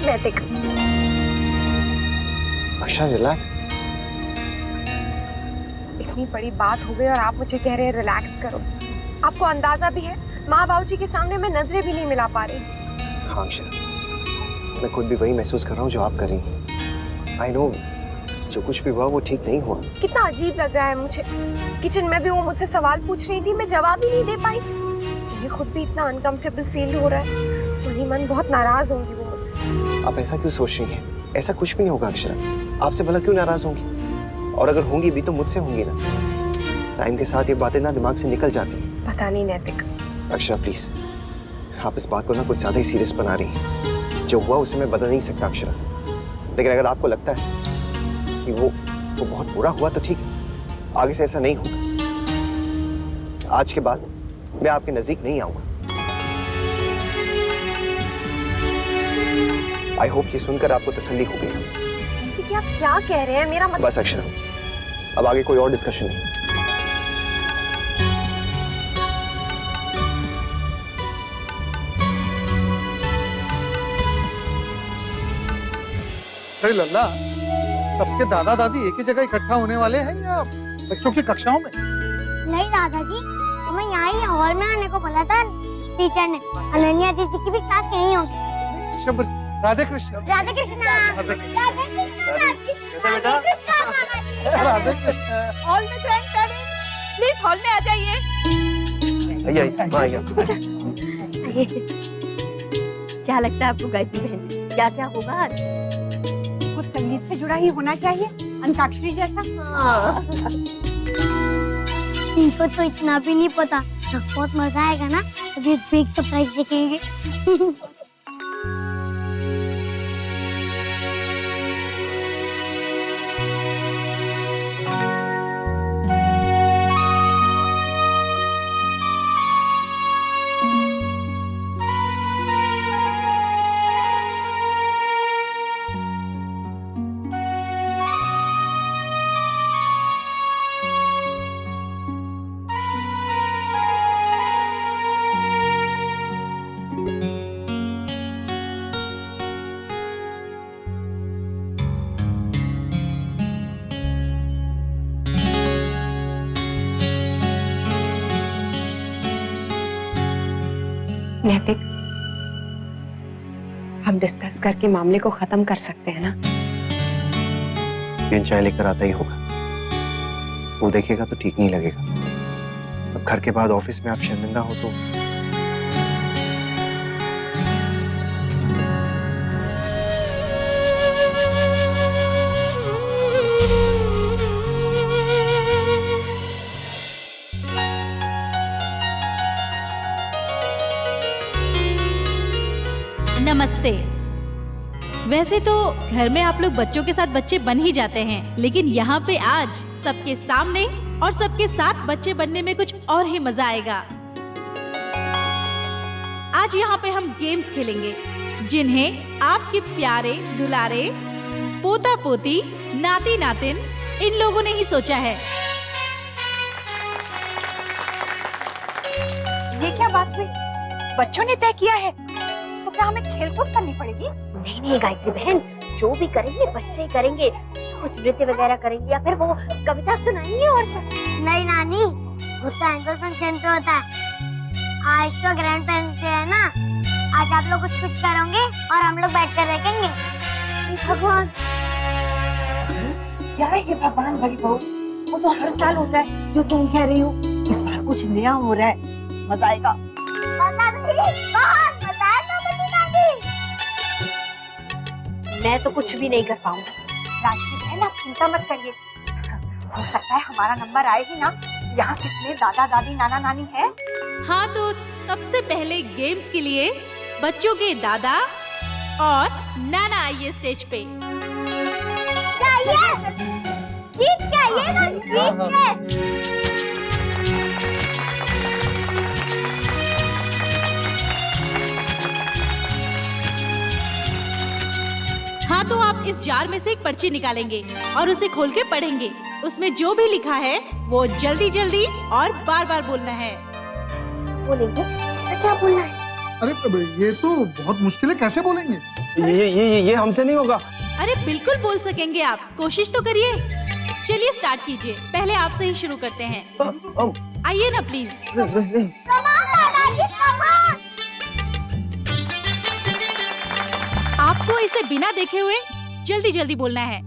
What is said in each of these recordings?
नैतिक। अक्षरा रिलैक्स। इतनी बड़ी बात हो गई और आप मुझे कह रहे हैं रिलैक्स करो। आपको अंदाजा भी है माँ बाबूजी के सामने मैं नजरें भी नहीं मिला पा रही। हाँ अक्षरा, मैं खुद भी वही महसूस कर रहा हूँ जो आप कर रही हैं। आई नो, जो कुछ भी हुआ वो ठीक नहीं हुआ। कितना अजीब लग रहा है मुझे। किचन में भी वो मुझसे सवाल पूछ रही थी, मैं जवाब ही नहीं दे पाई। मुझे खुद भी इतना अनकंफर्टेबल फील हो रहा है। मन ही मन बहुत नाराज होंगी वो मुझसे। आप ऐसा क्यों सोच रही हैं? ऐसा कुछ भी नहीं होगा अक्षरा। आपसे भला क्यों नाराज होंगी? और अगर होंगी भी तो मुझसे होंगी ना। टाइम के साथ ये बातें ना दिमाग से निकल जाती हैं। पता नहीं नैतिक। अक्षरा प्लीज, आप इस बात को ना कुछ ज्यादा ही सीरियस बना रही हैं। जो हुआ उसे मैं बदल नहीं सकता अक्षरा, लेकिन अगर आपको लगता है कि वो बहुत बुरा हुआ तो ठीक है, आगे से ऐसा नहीं होगा। आज के बाद मैं आपके नजदीक नहीं आऊंगा। आई होप ये सुनकर आपको तसल्ली हो गई। नैतिक आप क्या कह रहे हैं? मेरा मतलब बस अक्षरा, अब आगे कोई और डिस्कशन नहीं। अरे लल्ला, सबके दादा दादी एक ही जगह इकट्ठा होने वाले हैं या बच्चों की कक्षाओं में? नहीं दादाजी, हमें यहाँ ही हॉल में आने को बोला था टीचर ने। अनन्या दीदी की भी क्लास यहीं होगी। शब्द Radhe Krishna. Radhe Krishna. Radhe Krishna. Radhe Krishna. All the grand parents please hall में आ जाइए। क्या लगता है आपको गायत्री बहन, क्या क्या होगा आज? कुछ संगीत से जुड़ा ही होना चाहिए, अंताक्षरी जैसा। इनको तो इतना भी नहीं पता। बहुत मजा आएगा ना, अभी एक बिग सरप्राइज देखेंगे। नैतिक, हम डिस्कस करके मामले को खत्म कर सकते हैं ना? पियन चाय लेकर आता ही होगा, वो देखेगा तो ठीक नहीं लगेगा। अब घर के बाद ऑफिस में आप शर्मिंदा हो तो नमस्ते। वैसे तो घर में आप लोग बच्चों के साथ बच्चे बन ही जाते हैं, लेकिन यहाँ पे आज सबके सामने और सबके साथ बच्चे बनने में कुछ और ही मजा आएगा। आज यहाँ पे हम गेम्स खेलेंगे जिन्हें आपके प्यारे दुलारे पोता पोती नाती नातिन इन लोगों ने ही सोचा है। ये क्या बात हुई? बच्चों ने तय किया है तो क्या हमें खेलकूद करनी पड़ेगी? नहीं नहीं गायत्री बहन, जो भी करेंगे बच्चे ही करेंगे। कुछ नृत्य वगैरह करेंगे या फिर वो कविता सुनाएंगे और क्या। नहीं नानी, वो तो एनुअल फंक्शन पे होता है। आज तो ग्रैंड पेरेंट्स डे है ना, आज आप लोग कुछ करोगे और हम लोग बैठ कर देखेंगे। भगवान, क्या है ये भगवान बड़ी बहू? वो तो हर साल होता है जो तुम कह रही हो। इस बार कुछ नया हो रहा है, मजा आएगा। मैं तो कुछ भी नहीं कर पाऊंगी। राजपूत बहन, आप चिंता मत करिए। हो सकता है हमारा नंबर आए ही ना। यहाँ कितने दादा दादी नाना नानी है। हाँ, तो सबसे पहले गेम्स के लिए बच्चों के दादा और नाना आइए स्टेज पे। हाँ, तो आप इस जार में से एक पर्ची निकालेंगे और उसे खोल के पढ़ेंगे। उसमें जो भी लिखा है वो जल्दी जल्दी और बार बार बोलना है। बोलेंगे? इससे क्या बोलना है? अरे ये तो बहुत मुश्किल है, कैसे बोलेंगे? ये हमसे नहीं होगा। अरे बिल्कुल बोल सकेंगे आप, कोशिश तो करिए। चलिए स्टार्ट कीजिए, पहले आपसे ही शुरू करते हैं। आइए ना प्लीज। आपको इसे बिना देखे हुए जल्दी जल्दी बोलना है।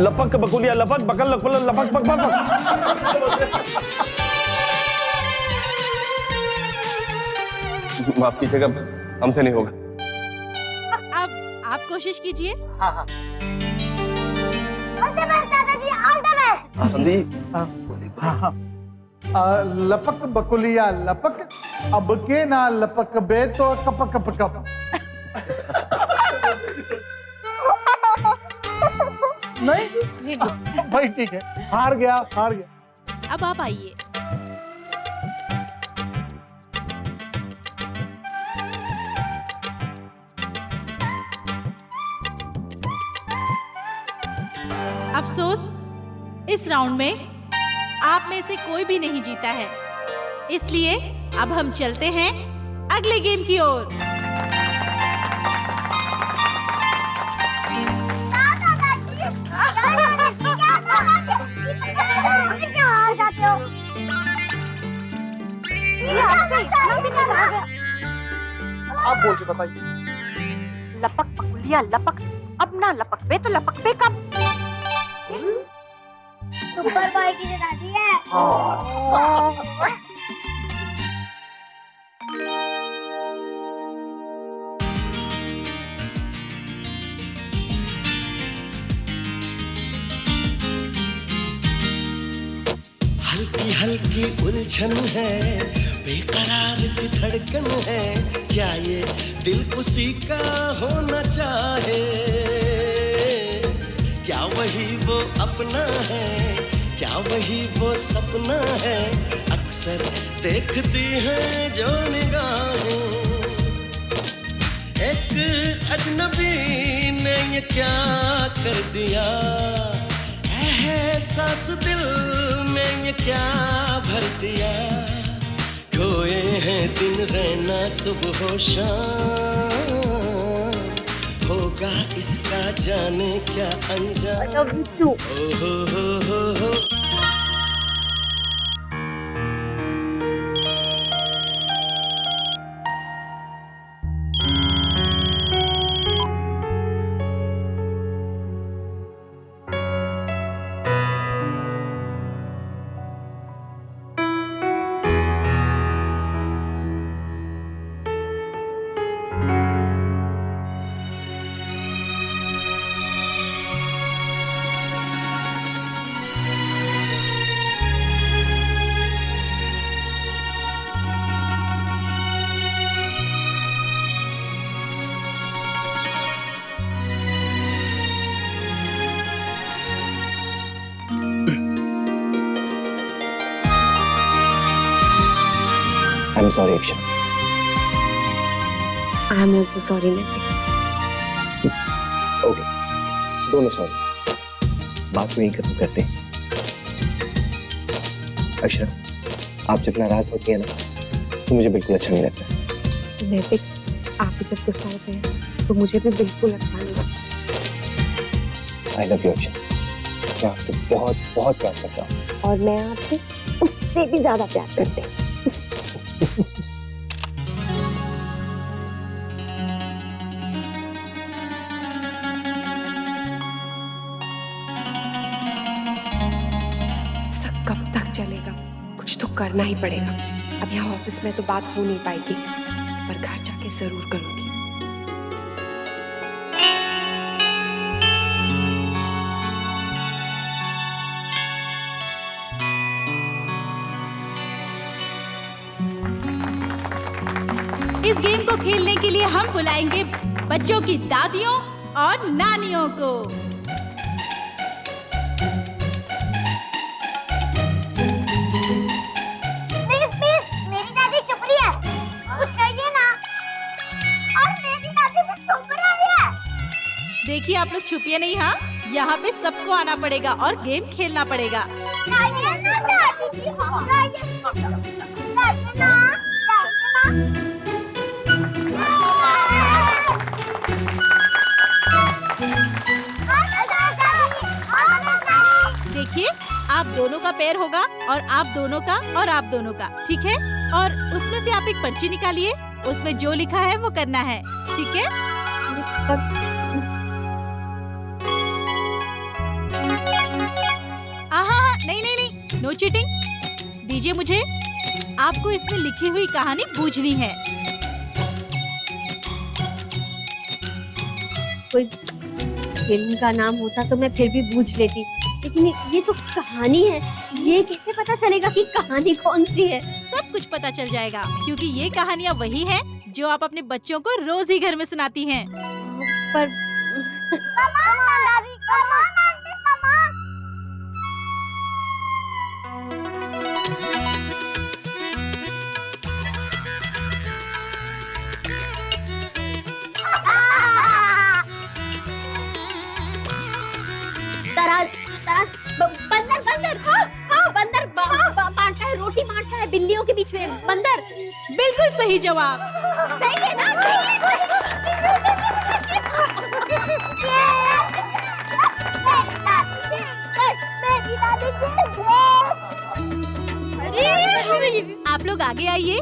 लपक बकुलिया लपक बकल लपक पक पक। माफ कीजिएगा, हमसे नहीं होगा। अब आप कोशिश कीजिए। हाँ हाँ हाँ। लपक बकुलिया लपक, अब के ना लपक बे तो कप कप कप। नहीं जी भाई ठीक है, हार गया। अब आप आइए। अफसोस, इस राउंड में आप में से कोई भी नहीं जीता है, इसलिए अब हम चलते हैं अगले गेम की ओर। आप बोल के बताइए। लपक पकुलिया लपक, अब ना लपक बे तो लपक बे कब? सुपर बॉय की दादी है। हल्की हल्की उलझन है, बेकरार सी धड़कन है, क्या ये दिल उसी का होना चाहे? क्या वही वो अपना है, क्या वही वो सपना है? अक्सर देखती है जो निगाहें, एक अजनबी ने ये क्या कर दिया? एहसास दिल में ये क्या भर दिया? खोए हैं दिन रहना सुबह हो शाम, होगा इसका जाने क्या अंजाम। ओ हो। I'm sorry, Akshay. I'm also sorry, Nitin. Okay, दोनों सॉरी। बात को यहीं खत्म करते हैं। अक्षरा, आप जब नाराज होती है ना, तो मुझे बिल्कुल अच्छा नहीं लगता। नैतिक, आप भी जब गुस्सा होते हैं तो मुझे भी बिल्कुल अच्छा नहीं लगता। I love you, Akshara. मैं आपसे बहुत बहुत प्यार करता हूँ। और मैं आपसे उससे भी ज्यादा प्यार करती हूँ। कब तक चलेगा? कुछ तो करना ही पड़ेगा। अब यहाँ ऑफिस में तो बात हो नहीं पाएगी, पर घर जाके जरूर करूंगी। इस गेम को खेलने के लिए हम बुलाएंगे बच्चों की दादियों और नानियों को। देखिए आप लोग छुपिए नहीं, हाँ यहाँ पे सबको आना पड़ेगा और गेम खेलना पड़ेगा। देखिए, आप दोनों का पैर होगा और आप दोनों का और आप दोनों का, ठीक है? और उसमें से आप एक पर्ची निकालिए, उसमें जो लिखा है वो करना है, ठीक है? हाँ, नहीं, नो चीटिंग। दीजिए मुझे, आपको इसमें लिखी हुई कहानी बूझनी है। कोई फिल्म का नाम होता तो मैं फिर भी बूझ लेती, लेकिन ये तो कहानी है। ये कैसे पता चलेगा कि कहानी कौन सी है? सब कुछ पता चल जाएगा, क्योंकि ये कहानियाँ वही हैं जो आप अपने बच्चों को रोज ही घर में सुनाती हैं। पर बंदर बांटता है, रोटी बांटता है बिल्लियों के बीच में। बंदर। बिल्कुल सही जवाब। सही है ना? अरे आप लोग आगे आइए।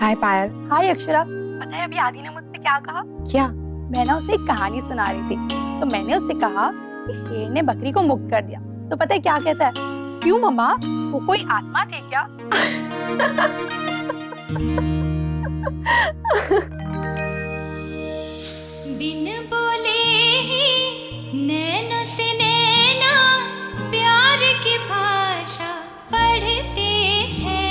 हाय पायल। हाय अक्षरा, पता है अभी आदि ने मुझसे क्या कहा? क्या? मैं ना उसे एक कहानी सुना रही थी, तो मैंने उससे कहा कि शेर ने बकरी को मुक्त कर दिया। तो पता है क्या कहता है? क्यों मम्मा, वो कोई आत्मा थे क्या? बिन बोले ही नैनों से नैना प्यार की भाषा पढ़ते हैं।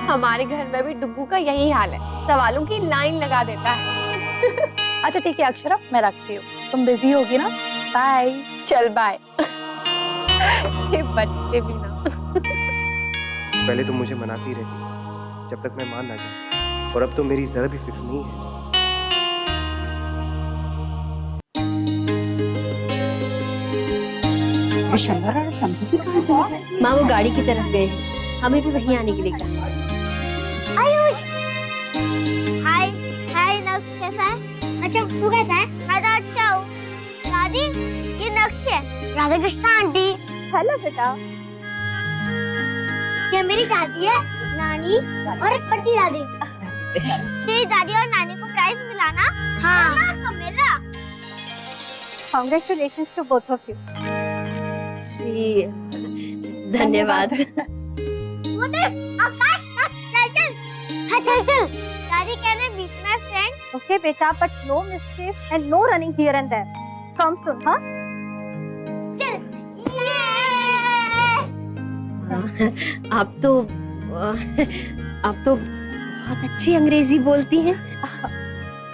हमारे घर में भी डुग्गू का यही हाल है, सवालों की लाइन लगा देता है। अच्छा ठीक है अक्षरा, मैं रखती हूँ, तुम बिजी होगी ना? बाय। चल बाय। ये बच्चे भी ना। पहले तो मुझे मनाती रहती जब तक मैं मान ना जाऊं, और अब तो मेरी जरा भी फिक्र नहीं है। माँ वो गाड़ी की तरफ गए, हमें भी वहीं आने के लिए कहा। आयुष, हाय नक्श कैसा है? अच्छा तू कैसा है? मैं तो अच्छा हूँ। दादी ये नक्श है, राधा कृष्णा आंटी। हेलो बेटा। ये मेरी दादी है, नानी और एक बड़ी दादी। तेरी दादी और नानी को प्राइज मिला ना? हाँ तो मिला। Congratulations to both of you. जी धन्यवाद। आकाश चल। हाँ चल। दादी कहने बीच में फ्रेंड। Okay बेटा, but no mischief and no running here and there. Come soon, हाँ? चल। आप तो बहुत अच्छी अंग्रेजी बोलती हैं।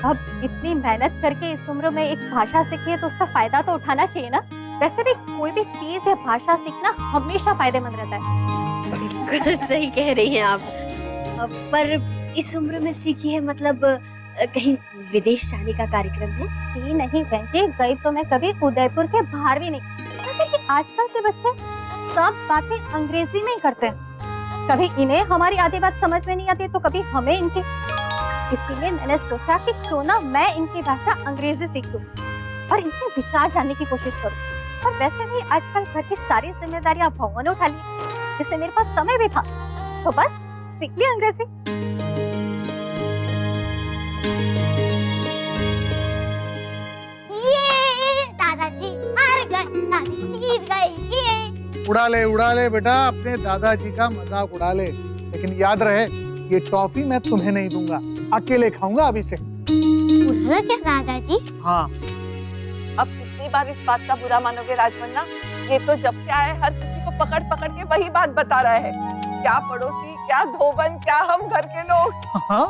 अब इतनी मेहनत करके इस उम्र में एक भाषा सीखी है तो उसका फायदा तो उठाना चाहिए ना। वैसे भी कोई भी चीज या भाषा सीखना हमेशा फायदेमंद रहता है। बिल्कुल सही कह रही हैं आप। पर इस उम्र में सीखी है मतलब कहीं विदेश जाने का कार्यक्रम है? जी नहीं बहन जी, गई तो मैं कभी उदयपुर के बाहर भी नहीं। लेकिन आजकल के बच्चे सब बातें अंग्रेजी में ही करते हैं। कभी इन्हें हमारी आधी बात समझ में नहीं आती तो कभी हमें इनकी। इसीलिए मैंने सोचा कि क्यों ना मैं इनकी भाषा अंग्रेजी सीख लूं और इनके विचार जानने की कोशिश करूं। और वैसे भी आजकल घर की सारी जिम्मेदारियां भगवान ने उठा ली, जिससे मेरे पास समय भी था, तो बस सीख लिया अंग्रेजी। ये दादाजी हार गए, दादी जीत गई। ये उड़ा ले बेटा, अपने दादाजी का मजाक उड़ा ले, लेकिन याद रहे ये टॉफी मैं तुम्हें नहीं दूंगा, अकेले खाऊंगा अभी से। उड़ा क्या दादाजी? हाँ। अब कितनी बार इस बात का बुरा मानोगे राजमन्ना? ये तो जब से आए हर किसी को पकड़ पकड़ के वही बात बता रहा है। क्या पड़ोसी, क्या धोबन, क्या हम घर के लोग। हाँ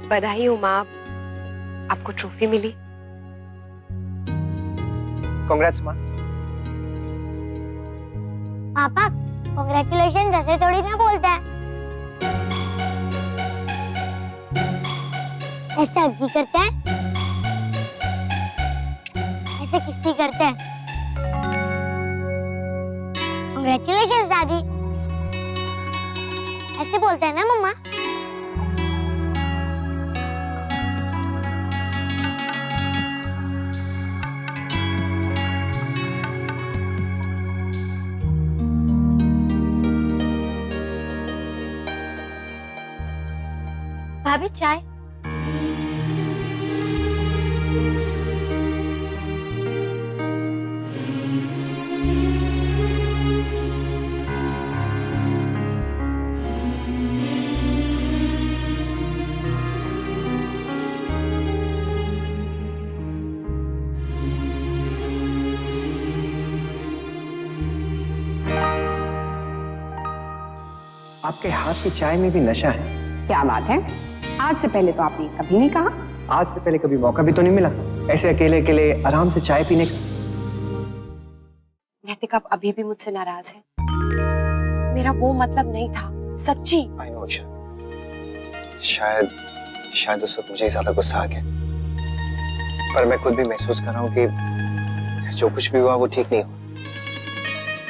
बधाई हो माँ, आपको ट्रॉफी मिली। कांग्रेट्स माँ। पापा कांग्रेचुलेशन ऐसे थोड़ी ना बोलते हैं, ऐसे अग्गी करते हैं, ऐसे किसकी करते हैं। कांग्रेचुलेशन दादी, ऐसे बोलते हैं ना मम्मा। भाभी चाय। आपके हाथ की चाय में भी नशा है। क्या बात है, आज से पहले तो आपने कभी नहीं कहा। आज से पहले कभी मौका भी तो नहीं मिला ऐसे अकेले अकेले आराम से चाय पीने का। नैतिक आप अभी भी मुझसे नाराज हैं। मेरा वो मतलब नहीं था, सच्ची। I know, शायद उस वक्त मुझे ज्यादा गुस्सा आ गया, पर मैं खुद भी महसूस कर रहा हूँ कि जो कुछ भी हुआ वो ठीक नहीं हुआ।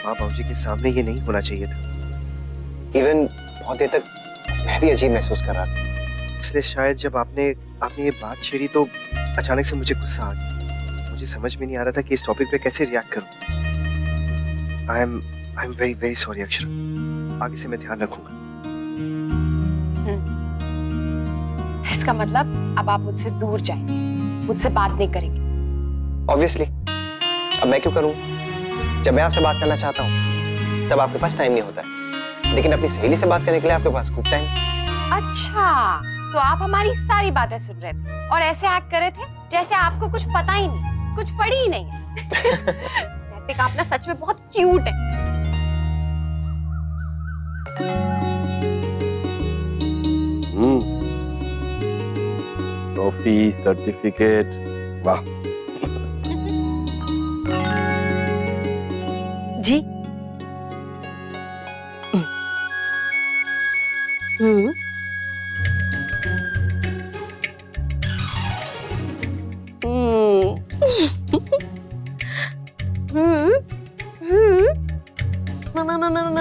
माँ बाबूजी के सामने ये नहीं होना चाहिए था। इवन बहुत देर तक मैं भी अजीब महसूस कर रहा था, इसलिए शायद जब आपने ये बात छेड़ी तो अचानक से मुझे गुस्सा आ गया। मुझे समझ में नहीं आ रहा था कि इस टॉपिक पे कैसे रिएक्ट करूं। I am very very sorry Akshara, आगे से मैं ध्यान रखूंगा। इसका मतलब अब आप मुझसे दूर जाएंगे, मुझसे बात नहीं करेंगे। ऑब्वियसली, अब मैं क्यों करूं? जब मैं आपसे बात करना चाहता हूं तब आपके पास टाइम नहीं होता है, लेकिन अपनी सहेली से बात करने के लिए आपके पास खूब टाइम। अच्छा, तो आप हमारी सारी बातें सुन रहे थे और ऐसे एक्ट कर रहे थे जैसे आपको कुछ पता ही नहीं, कुछ पड़ी ही नहीं है। नैतिक आप ना सच में बहुत क्यूट है। ट्रॉफी, सर्टिफिकेट, वाह। जी। हम्म।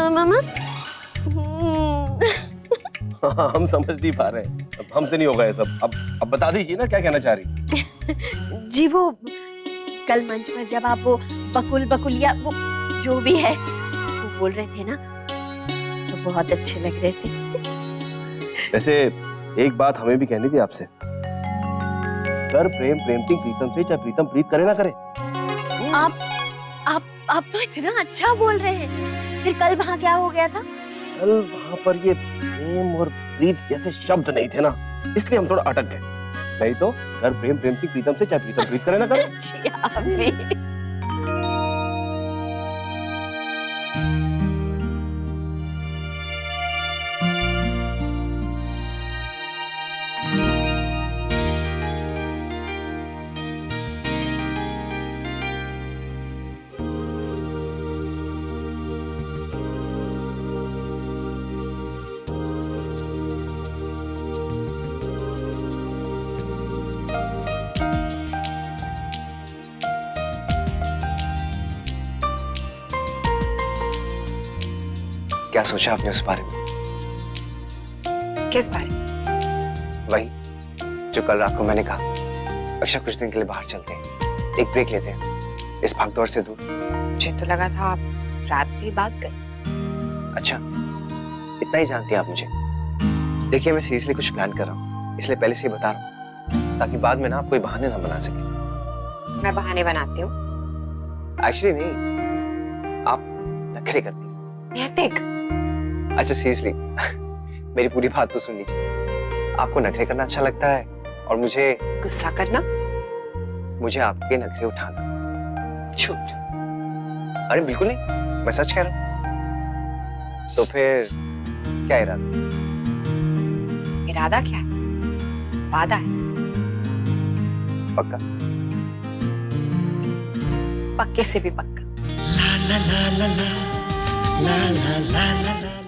मामा। हम समझ नहीं पा रहे हैं, अब हमसे नहीं होगा ये सब। अब बता दीजिए ना क्या कहना चाह रही। जी वो कल मंच पर जब आप वो बकुल बकुलिया वो जो भी है वो बोल रहे थे ना, तो बहुत अच्छे लग रहे थे। वैसे एक बात हमें भी कहनी थी आपसे। कर प्रेम प्रेम सिंह प्रीतम से, चाहे प्रीतम प्रीत करे ना करे। आप तो इतना अच्छा बोल रहे हैं, फिर कल वहाँ क्या हो गया था? कल वहाँ पर ये प्रेम और प्रीत जैसे शब्द नहीं थे ना, इसलिए हम थोड़ा अटक गए। नहीं तो कर प्रेम प्रेम सिंह प्रीतम से, चाहे प्रीतम प्रीत करे ना करे। क्या सोचा आपने उस बारे में? किस बारे में? वही जो कल रात को मैंने कहा, अक्षरा कुछ दिन के लिए बाहर चलते हैं, एक ब्रेक लेते हैं इस भागदौड़ से दूर। मुझे तो लगा था आप रात भी भाग गए। अच्छा, इतना ही जानती हैं आप मुझे। देखिए मैं सीरियसली कुछ प्लान कर रहा हूँ, इसलिए पहले से ही बता रहा हूँ ताकि बाद में ना आप कोई बहाने ना बना सके। मैं बहाने बनाती हूँ? एक्चुअली नहीं, आप नखरे करती हैं। नैतिक। अच्छा सीरियसली मेरी पूरी बात तो सुन लीजिए। आपको नखरे करना अच्छा लगता है और मुझे गुस्सा करना, मुझे आपके नखरे उठाना। झूठ। अरे बिल्कुल नहीं, मैं सच कह रहा हूँ। तो फिर क्या इरादा? इरादा क्या है? वादा है। पक्का? पक्के से भी पक्का। ला ला ला ला ला ला ला ला ला ला